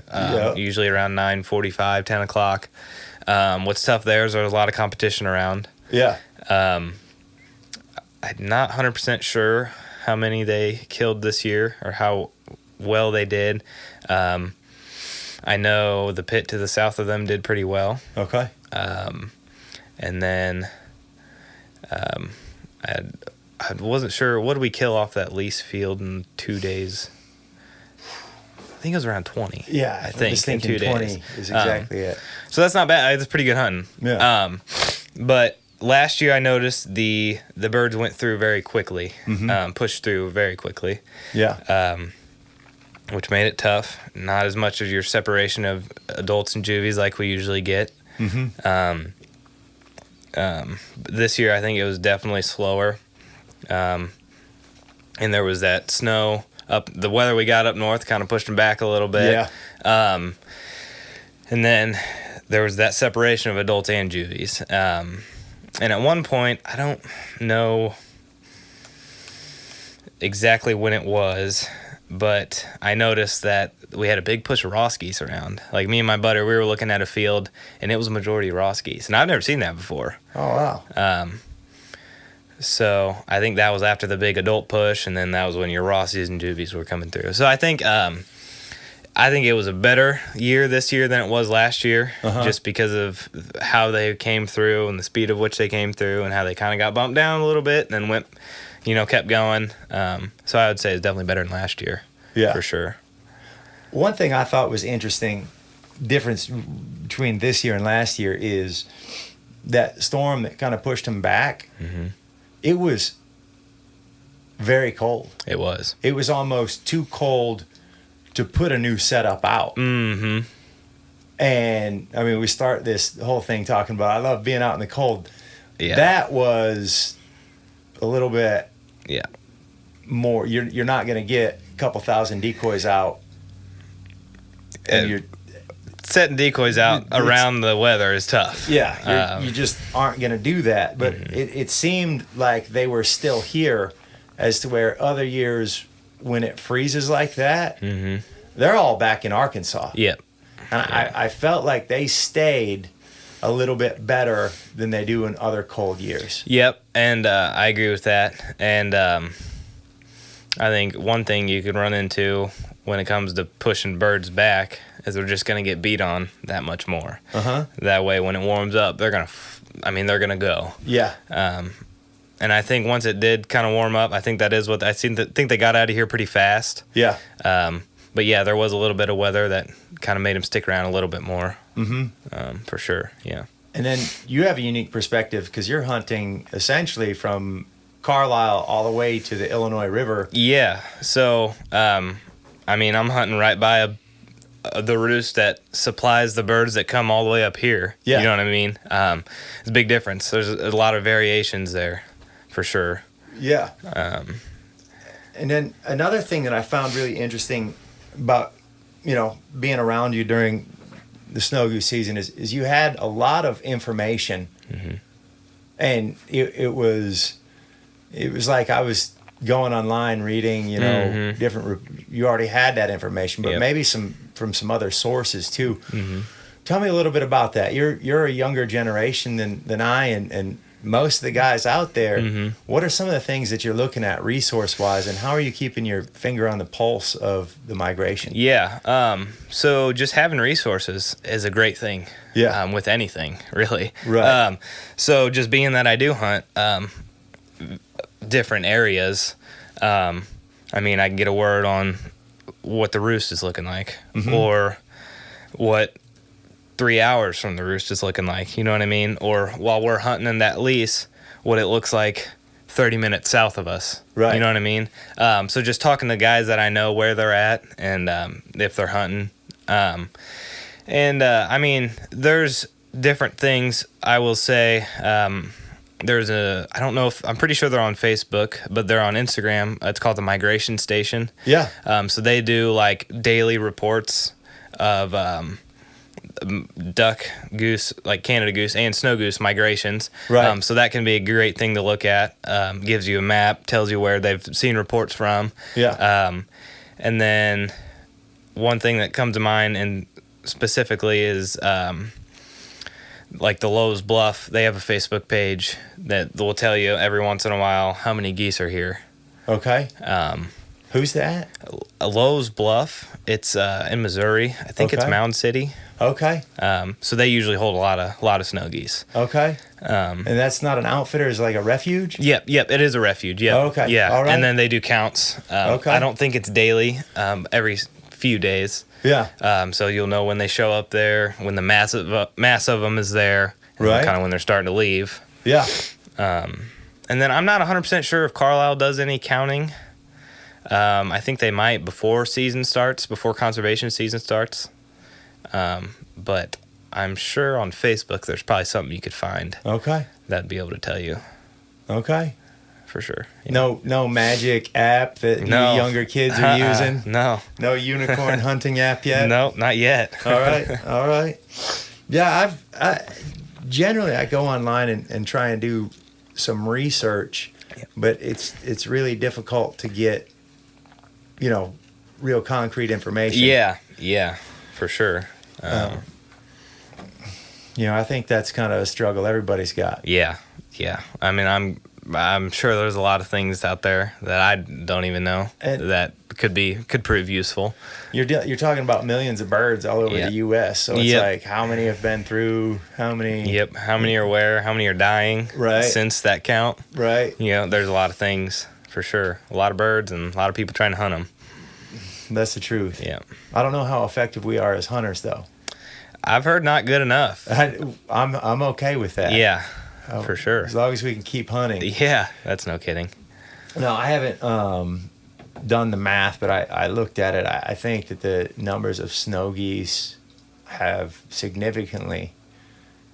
Speaker 2: usually around 9:45, 10 o'clock. What's tough there is there's a lot of competition around.
Speaker 1: Yeah.
Speaker 2: I'm not 100% sure how many they killed this year or how well they did. I know the pit to the south of them did pretty well.
Speaker 1: Okay.
Speaker 2: And then I wasn't sure. What did we kill off that lease field in 2 days? I think it was around 20.
Speaker 1: Yeah,
Speaker 2: I think
Speaker 1: was thinking
Speaker 2: in 2
Speaker 1: 20
Speaker 2: days.
Speaker 1: is exactly it.
Speaker 2: So that's not bad. It's pretty good hunting.
Speaker 1: Yeah.
Speaker 2: But last year I noticed the birds went through very quickly, pushed through very quickly.
Speaker 1: Yeah.
Speaker 2: which made it tough. Not as much as your separation of adults and juvies like we usually get. This year, I think it was definitely slower. And there was that snow up. The weather we got up north kind of pushed them back a little bit.
Speaker 1: Yeah.
Speaker 2: And then there was that separation of adults and juvies. And at one point, I don't know exactly when it was, but I noticed that we had a big push of Ross geese around. Like me and my buddy, we were looking at a field, and it was a majority Ross geese, and I've never seen that before.
Speaker 1: Oh, wow.
Speaker 2: So I think that was after the big adult push, and then that was when your Rossies and juvies were coming through. So I think it was a better year this year than it was last year, just because of how they came through and the speed of which they came through and how they kind of got bumped down a little bit and then went, kept going. So I would say it's definitely better than last year.
Speaker 1: Yeah.
Speaker 2: For sure.
Speaker 1: One thing I thought was interesting, difference between this year and last year, is that storm that kind of pushed them back. It was very cold.
Speaker 2: It was.
Speaker 1: It was almost too cold to put a new setup out. And I mean, we start this whole thing talking about I love being out in the cold.
Speaker 2: Yeah.
Speaker 1: That was a little bit more. You're not going to get a couple thousand decoys out, and you're
Speaker 2: setting decoys out around the weather is tough.
Speaker 1: Yeah, you just aren't going to do that. But it seemed like they were still here, as to where other years when it freezes like that, they're all back in Arkansas.
Speaker 2: Yep.
Speaker 1: And I felt like they stayed a little bit better than they do in other cold years.
Speaker 2: Yep, and I agree with that. And I think one thing you could run into when it comes to pushing birds back is they're just going to get beat on that much more. That way, when it warms up, they're going to go.
Speaker 1: Yeah.
Speaker 2: And I think once it did kind of warm up, I think that is what I think they got out of here pretty fast.
Speaker 1: Yeah.
Speaker 2: But yeah, there was a little bit of weather that kind of made them stick around a little bit more. For sure. Yeah.
Speaker 1: And then you have a unique perspective because you're hunting essentially from Carlisle all the way to the Illinois River.
Speaker 2: Yeah. So, I'm hunting right by the roost that supplies the birds that come all the way up here.
Speaker 1: Yeah.
Speaker 2: You know what I mean? It's a big difference. There's a lot of variations there, for sure.
Speaker 1: Yeah. And then another thing that I found really interesting about, being around you during the snow goose season is you had a lot of information, and it was like I was going online reading, different. You already had that information, but maybe from some other sources too. Tell me a little bit about that. You're a younger generation than I, and most of the guys out there. What are some of the things that you're looking at resource wise, and how are you keeping your finger on the pulse of the migration?
Speaker 2: Yeah. So just having resources is a great thing.
Speaker 1: Yeah.
Speaker 2: With anything, really.
Speaker 1: Right.
Speaker 2: So just being that I do hunt different areas, I can get a word on what the roost is looking like, or what 3 hours from the roost is looking like, you know what I mean? Or while we're hunting in that lease, what it looks like 30 minutes south of us.
Speaker 1: Right.
Speaker 2: You know what I mean? So just talking to guys that I know where they're at and if they're hunting. There's different things I will say. I'm pretty sure they're on Facebook, but they're on Instagram. It's called the Migration Station.
Speaker 1: Yeah.
Speaker 2: So they do like daily reports of duck, goose, like Canada goose and snow goose migrations.
Speaker 1: Right.
Speaker 2: So that can be a great thing to look at. Gives you a map, tells you where they've seen reports from.
Speaker 1: Yeah.
Speaker 2: And then one thing that comes to mind and specifically is like the Lowe's Bluff. They have a Facebook page that will tell you every once in a while how many geese are here.
Speaker 1: Okay. Who's that?
Speaker 2: Lowe's Bluff. It's in Missouri. I think it's Mound City.
Speaker 1: Okay.
Speaker 2: So they usually hold a lot of snow geese.
Speaker 1: Okay. And that's not an outfitter, it's like a refuge?
Speaker 2: Yep, it is a refuge. Yep.
Speaker 1: Okay.
Speaker 2: Yeah.
Speaker 1: All right.
Speaker 2: And then they do counts.
Speaker 1: Okay.
Speaker 2: I don't think it's daily, every few days.
Speaker 1: Yeah.
Speaker 2: So you'll know when they show up there, when the mass of them is there, and
Speaker 1: right.
Speaker 2: kind of when they're starting to leave.
Speaker 1: Yeah.
Speaker 2: And then I'm not 100% sure if Carlisle does any counting. I think they might before conservation season starts. But I'm sure on Facebook there's probably something you could find.
Speaker 1: Okay.
Speaker 2: That'd be able to tell you.
Speaker 1: Okay.
Speaker 2: For sure.
Speaker 1: Yeah. No magic app that you younger kids are using?
Speaker 2: No.
Speaker 1: No unicorn hunting app yet?
Speaker 2: No, not yet.
Speaker 1: All right. Yeah, I generally I go online and try and do some research, but it's really difficult to get, real concrete information.
Speaker 2: Yeah, for sure.
Speaker 1: I think that's kind of a struggle everybody's got.
Speaker 2: Yeah. I mean, I'm sure there's a lot of things out there that I don't even know that could prove useful.
Speaker 1: You're talking about millions of birds all over the U.S., so it's like how many have been through, how many...
Speaker 2: Yep, how many are where, how many are dying since that count.
Speaker 1: Right.
Speaker 2: There's a lot of things, for sure. A lot of birds and a lot of people trying to hunt them.
Speaker 1: That's the truth.
Speaker 2: Yeah.
Speaker 1: I don't know how effective we are as hunters, though.
Speaker 2: I've heard not good enough.
Speaker 1: I'm okay with that.
Speaker 2: Yeah, for sure.
Speaker 1: As long as we can keep hunting.
Speaker 2: Yeah, that's no kidding.
Speaker 1: No, I haven't done the math, but I looked at it. I think that the numbers of snow geese have significantly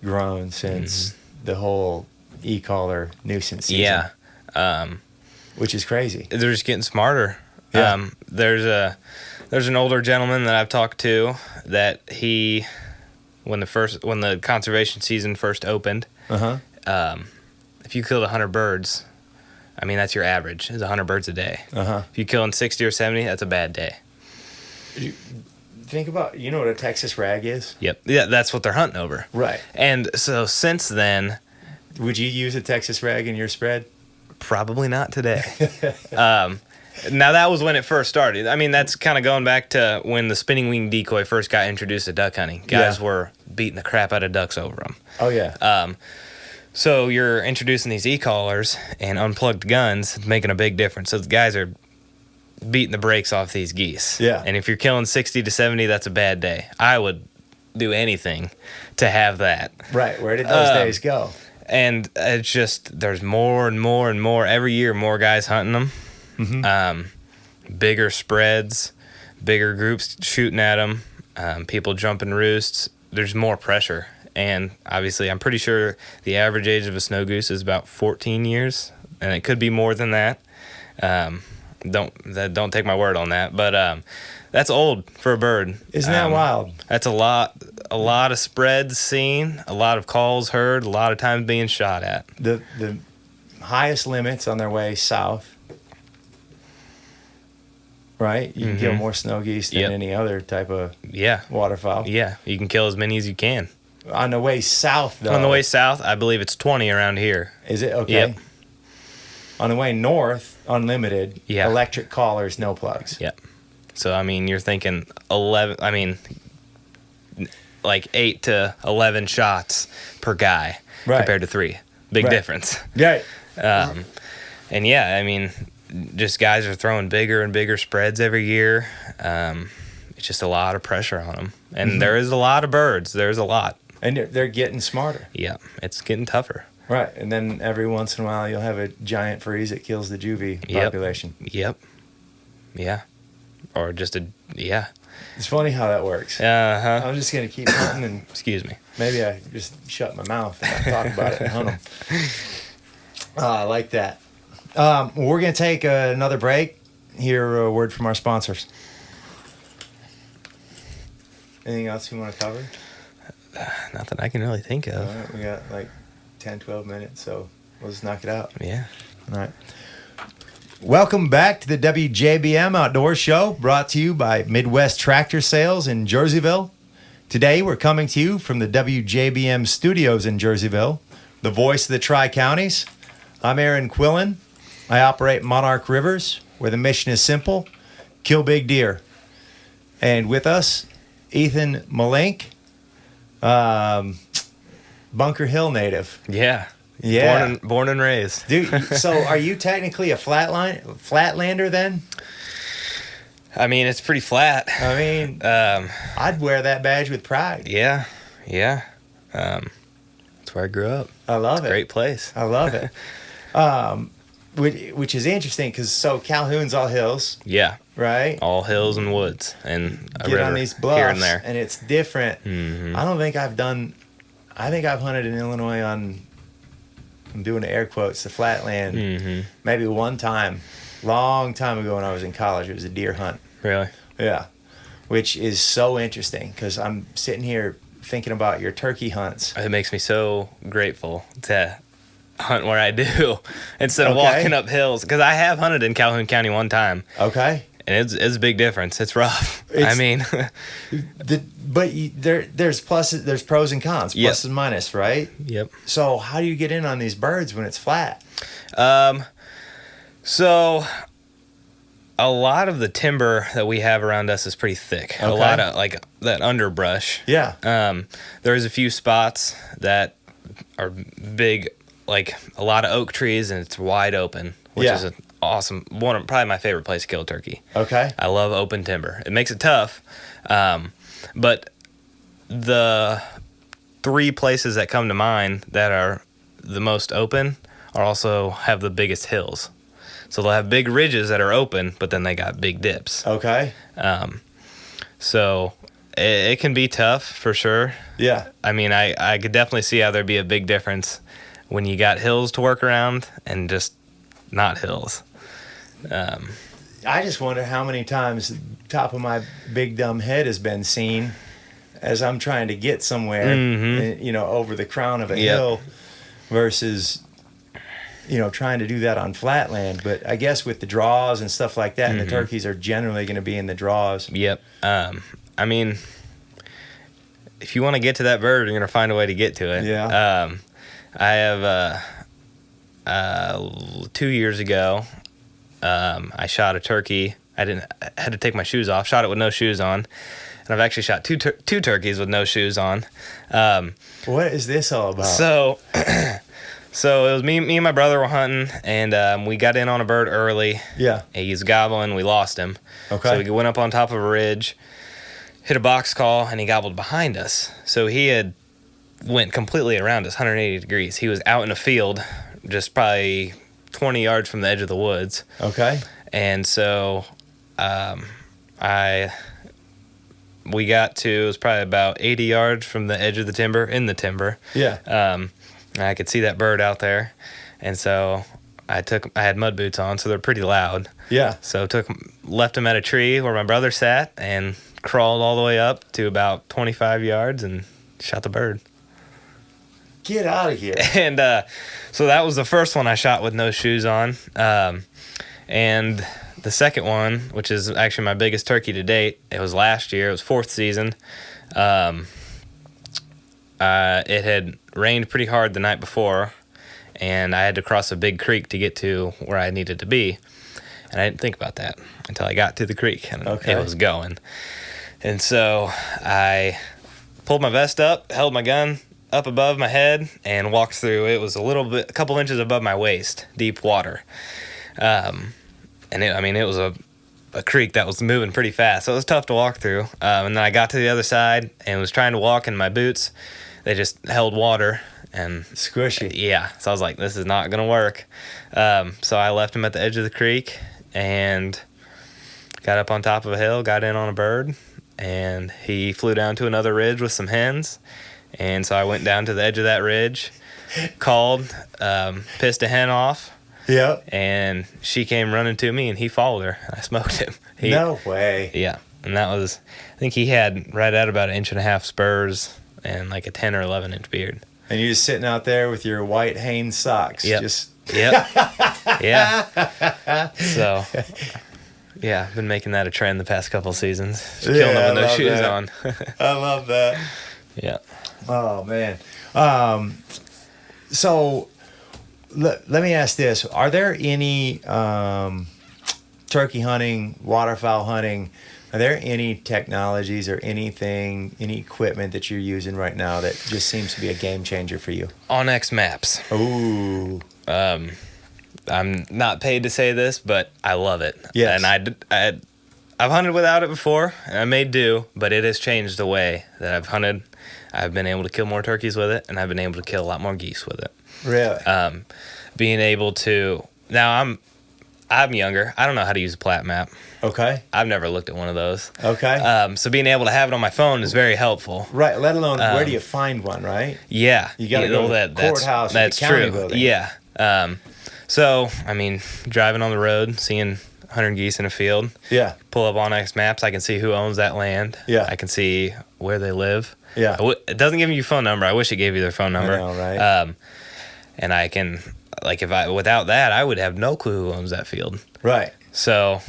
Speaker 1: grown since the whole e-collar nuisance season.
Speaker 2: Yeah.
Speaker 1: Which is crazy.
Speaker 2: They're just getting smarter.
Speaker 1: Yeah.
Speaker 2: There's an older gentleman that I've talked to that when the conservation season first opened, if you killed 100 birds, I mean, that's your average, is 100 birds a day. If you killing 60 or 70, that's a bad day.
Speaker 1: Think about, what a Texas rag is?
Speaker 2: Yep. Yeah, that's what they're hunting over.
Speaker 1: Right.
Speaker 2: And so since then...
Speaker 1: Would you use a Texas rag in your spread?
Speaker 2: Probably not today. Now, that was when it first started. I mean, that's kind of going back to when the spinning wing decoy first got introduced to duck hunting. Guys were beating the crap out of ducks over them.
Speaker 1: Oh, yeah.
Speaker 2: So you're introducing these e-collars and unplugged guns, making a big difference. So the guys are beating the brakes off these geese.
Speaker 1: Yeah.
Speaker 2: And if you're killing 60 to 70, that's a bad day. I would do anything to have that.
Speaker 1: Right. Where did those days go?
Speaker 2: And it's just, there's more and more and more. Every year, more guys hunting them. Bigger spreads, bigger groups shooting at them, people jumping roosts. There's more pressure. And obviously, I'm pretty sure the average age of a snow goose is about 14 years, and it could be more than that. Don't take my word on that, but that's old for a bird.
Speaker 1: Isn't that wild?
Speaker 2: That's a lot of spreads seen, a lot of calls heard, a lot of times being shot at.
Speaker 1: The highest limits on their way south. Right? You can kill more snow geese than any other type of waterfowl.
Speaker 2: Yeah, you can kill as many as you can.
Speaker 1: On the way south, though.
Speaker 2: On the way south, I believe it's 20 around here.
Speaker 1: Is it? Okay.
Speaker 2: Yep.
Speaker 1: On the way north, unlimited, electric collars, no plugs.
Speaker 2: Yep. So, I mean, you're thinking 8 to 11 shots per guy compared to 3. Big difference.
Speaker 1: Right.
Speaker 2: And yeah, I mean, just guys are throwing bigger and bigger spreads every year. It's just a lot of pressure on them. And there is a lot of birds. There's a lot.
Speaker 1: And they're getting smarter.
Speaker 2: Yeah, it's getting tougher.
Speaker 1: Right. And then every once in a while, you'll have a giant freeze that kills the juvie population.
Speaker 2: Yep. Yeah. Or just
Speaker 1: It's funny how that works. I'm just going to keep hunting and...
Speaker 2: Excuse me.
Speaker 1: Maybe I just shut my mouth and not talk about it and hunt them. I like that. We're going to take another break. Hear a word from our sponsors. Anything else you want to cover?
Speaker 2: Nothing I can really think of.
Speaker 1: All right, we got like 10, 12 minutes, so we'll just knock it out.
Speaker 2: Yeah.
Speaker 1: All right. Welcome back to the WJBM Outdoor Show, brought to you by Midwest Tractor Sales in Jerseyville. Today, we're coming to you from the WJBM studios in Jerseyville, the voice of the Tri-Counties. I'm Aaron Quillan. I operate Monarch Rivers, where the mission is simple: kill big deer. And with us, Ethan Mullink, Bunker Hill native.
Speaker 2: Yeah. Born and raised.
Speaker 1: Dude, so are you technically a flatlander then?
Speaker 2: I mean, it's pretty flat.
Speaker 1: I mean, I'd wear that badge with pride.
Speaker 2: Yeah. That's where I grew up.
Speaker 1: I love it.
Speaker 2: Great place.
Speaker 1: I love it. which is interesting because Calhoun's all hills,
Speaker 2: Yeah.
Speaker 1: right?
Speaker 2: All hills and woods and a
Speaker 1: Get
Speaker 2: river
Speaker 1: on these bluffs,
Speaker 2: here and there.
Speaker 1: and it's different.
Speaker 2: Mm-hmm.
Speaker 1: I think I've hunted in Illinois on, I'm doing the air quotes, the flatland,
Speaker 2: Mm-hmm.
Speaker 1: maybe one time, long time ago when I was in college. It was a deer hunt.
Speaker 2: Really?
Speaker 1: Yeah, which is so interesting because I'm sitting here thinking about your turkey hunts.
Speaker 2: It makes me so grateful to hunt where I do instead of
Speaker 1: Okay.
Speaker 2: walking up hills, because I have hunted in Calhoun County one time,
Speaker 1: Okay.
Speaker 2: and it's a big difference. It's rough. I
Speaker 1: It's-
Speaker 2: mean,
Speaker 1: There's pluses, there's pros and cons,
Speaker 2: Yep.
Speaker 1: plus and minus, right?
Speaker 2: yep.
Speaker 1: So how do you get in on these birds when it's flat?
Speaker 2: So a lot of the timber that we have around us is pretty thick. A
Speaker 1: Okay.
Speaker 2: lot of like that underbrush.
Speaker 1: Yeah.
Speaker 2: There's a few spots that are big, like a lot of oak trees, and it's wide open, which
Speaker 1: Yeah.
Speaker 2: is an awesome probably my favorite place to kill turkey.
Speaker 1: Okay.
Speaker 2: I love open timber. It makes it tough, but the three places that come to mind that are the most open are also have the biggest hills. So they'll have big ridges that are open, but then they got big dips.
Speaker 1: Okay.
Speaker 2: So it can be tough for sure.
Speaker 1: Yeah.
Speaker 2: I mean, I could definitely see how there'd be a big difference when you got hills to work around and just not hills.
Speaker 1: I just wonder how many times the top of my big dumb head has been seen as I'm trying to get somewhere,
Speaker 2: Mhm.
Speaker 1: over the crown of a
Speaker 2: Yep.
Speaker 1: hill versus, trying to do that on flatland. But I guess with the draws and stuff like that, and the turkeys are generally going to be in the draws.
Speaker 2: Yep. I mean, if you want to get to that bird, you're going to find a way to get to it.
Speaker 1: Yeah.
Speaker 2: I have 2 years ago, I shot a turkey. I had to take my shoes off. Shot it with no shoes on, and I've actually shot two turkeys with no shoes on.
Speaker 1: What is this all about?
Speaker 2: So, so it was me and my brother were hunting, and we got in on a bird early.
Speaker 1: Yeah.
Speaker 2: He's gobbling. We lost him.
Speaker 1: Okay.
Speaker 2: So we went up on top of a ridge, hit a box call, and he gobbled behind us. So he had went completely around us, 180 degrees. He was out in a field, just probably 20 yards from the edge of the woods.
Speaker 1: Okay.
Speaker 2: And so we got to, it was probably about 80 yards from the edge of the timber, in the timber.
Speaker 1: Yeah.
Speaker 2: And I could see that bird out there. And so I had mud boots on, so they're pretty loud.
Speaker 1: Yeah.
Speaker 2: So left him at a tree where my brother sat and crawled all the way up to about 25 yards and shot the bird.
Speaker 1: Get out of here.
Speaker 2: And so that was the first one I shot with no shoes on. And the second one, which is actually my biggest turkey to date, it was last year. It was fourth season. It had rained pretty hard the night before, and I had to cross a big creek to get to where I needed to be. And I didn't think about that until I got to the creek, and
Speaker 1: Okay.
Speaker 2: it was going. And so I pulled my vest up, held my gun up above my head, and walked through. It was a couple inches above my waist, deep water. And it was a creek that was moving pretty fast, so it was tough to walk through. And then I got to the other side and was trying to walk, and my boots, they just held water. And
Speaker 1: Squishy.
Speaker 2: yeah, so I was like, this is not going to work. So I left him at the edge of the creek and got up on top of a hill, got in on a bird, and he flew down to another ridge with some hens. And so I went down to the edge of that ridge, called, pissed a hen off,
Speaker 1: Yep.
Speaker 2: and she came running to me, and he followed her. I smoked him.
Speaker 1: No way.
Speaker 2: Yeah, and that was, I think he had right at about 1.5 inch spurs and like a 10 or 11 inch beard.
Speaker 1: And you're just sitting out there with your white Hanes socks.
Speaker 2: Yep.
Speaker 1: Just
Speaker 2: Yep. Yeah. So, yeah, I've been making that a trend the past couple seasons. Just killing
Speaker 1: Yeah,
Speaker 2: them with
Speaker 1: I
Speaker 2: no
Speaker 1: love
Speaker 2: shoes
Speaker 1: that.
Speaker 2: on.
Speaker 1: I love that.
Speaker 2: Yeah.
Speaker 1: Oh man. So let me ask this: are there any turkey hunting, waterfowl hunting? Are there any technologies or anything, any equipment that you're using right now that just seems to be a game changer for you?
Speaker 2: OnX Maps.
Speaker 1: Ooh.
Speaker 2: I'm not paid to say this, but I love it.
Speaker 1: Yes.
Speaker 2: And I've hunted without it before, and I made do, but it has changed the way that I've hunted. I've been able to kill more turkeys with it, and I've been able to kill a lot more geese with it.
Speaker 1: Really?
Speaker 2: Being able to Now I'm younger. I don't know how to use a plat map.
Speaker 1: Okay.
Speaker 2: I've never looked at one of those.
Speaker 1: Okay.
Speaker 2: So being able to have it on my phone is very helpful.
Speaker 1: Right. Let alone where do you find one, right?
Speaker 2: Yeah.
Speaker 1: You got to go to the courthouse.
Speaker 2: That's
Speaker 1: or the county
Speaker 2: true.
Speaker 1: building.
Speaker 2: Yeah. So, I mean, driving on the road, seeing 100 geese in a field,
Speaker 1: Yeah.
Speaker 2: pull up OnX Maps, I can see who owns that land.
Speaker 1: Yeah.
Speaker 2: I can see where they live.
Speaker 1: Yeah.
Speaker 2: It doesn't give you your phone number. I wish it gave you their phone number.
Speaker 1: I know, right?
Speaker 2: And I can, like, without that, I would have no clue who owns that field.
Speaker 1: Right.
Speaker 2: So,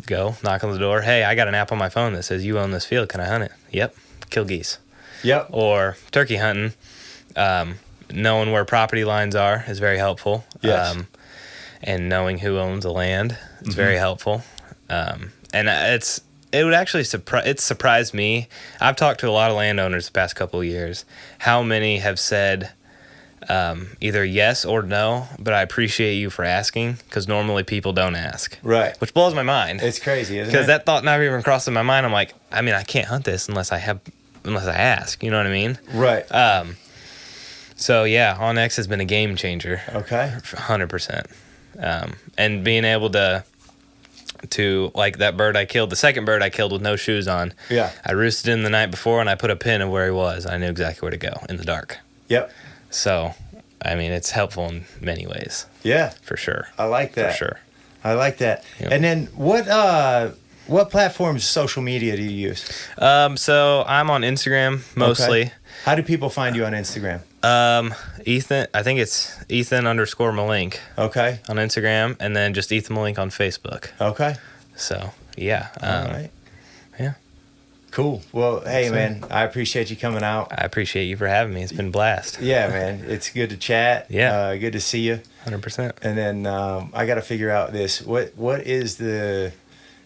Speaker 2: go knock on the door. Hey, I got an app on my phone that says you own this field. Can I hunt it? Yep. Kill geese.
Speaker 1: Yep.
Speaker 2: Or turkey hunting. Knowing where property lines are is very helpful.
Speaker 1: Yes.
Speaker 2: And knowing who owns the land is very helpful. And it would actually surprised me. I've talked to a lot of landowners the past couple of years. How many have said either yes or no, but I appreciate you for asking, because normally people don't ask.
Speaker 1: Right.
Speaker 2: Which blows my mind.
Speaker 1: It's crazy, isn't it?
Speaker 2: Because that thought never even crossed in my mind. I'm like, I mean, I can't hunt this unless I ask. You know what I mean?
Speaker 1: Right.
Speaker 2: So yeah, OnX has been a game changer.
Speaker 1: Okay.
Speaker 2: 100%. And being able to like that bird I killed, the second bird I killed with no shoes on.
Speaker 1: Yeah.
Speaker 2: I roosted him the night before and I put a pin of where he was. I knew exactly where to go in the dark.
Speaker 1: Yep.
Speaker 2: So, I mean, it's helpful in many ways.
Speaker 1: Yeah.
Speaker 2: For sure.
Speaker 1: I like that.
Speaker 2: For sure.
Speaker 1: I like that.
Speaker 2: Yep.
Speaker 1: And then what platforms, social media do you use?
Speaker 2: So I'm on Instagram mostly.
Speaker 1: Okay. How do people find you on Instagram?
Speaker 2: Ethan, I think it's Ethan_Mullink
Speaker 1: Okay.
Speaker 2: on Instagram, and then just Ethan Mullink on Facebook.
Speaker 1: Okay.
Speaker 2: So, yeah.
Speaker 1: All right.
Speaker 2: Yeah.
Speaker 1: Cool. Well, hey, man, I appreciate you coming out.
Speaker 2: I appreciate you for having me. It's been a blast.
Speaker 1: Yeah, man. It's good to chat.
Speaker 2: Yeah.
Speaker 1: Good to see you.
Speaker 2: 100%.
Speaker 1: And then I got to figure out this. What is the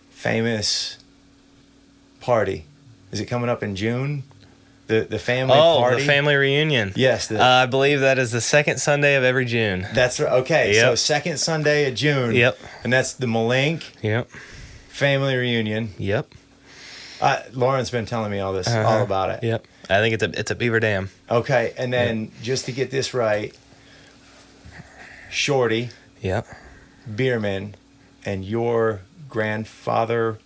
Speaker 1: famous party? Is it coming up in June? The family party?
Speaker 2: Oh, the family reunion.
Speaker 1: Yes.
Speaker 2: I believe that is the second Sunday of every June.
Speaker 1: That's right. Okay.
Speaker 2: Yep.
Speaker 1: So second Sunday of June.
Speaker 2: Yep.
Speaker 1: And that's the Mullink
Speaker 2: Yep.
Speaker 1: family reunion.
Speaker 2: Yep.
Speaker 1: Lauren's been telling me all about it.
Speaker 2: Yep. I think it's a beaver dam.
Speaker 1: Okay. And then just to get this right, Shorty,
Speaker 2: Yep.
Speaker 1: Bierman, and your grandfather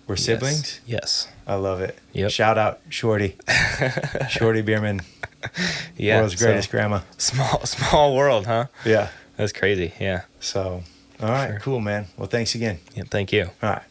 Speaker 1: were siblings?
Speaker 2: Yes.
Speaker 1: I love it.
Speaker 2: Yep.
Speaker 1: Shout out Shorty. Shorty Bierman.
Speaker 2: Yeah.
Speaker 1: World's greatest grandma.
Speaker 2: Small world, huh?
Speaker 1: Yeah.
Speaker 2: That's crazy. Yeah.
Speaker 1: So, all right.
Speaker 2: Sure.
Speaker 1: Cool, man. Well, thanks again.
Speaker 2: Yep. Thank you.
Speaker 1: All right.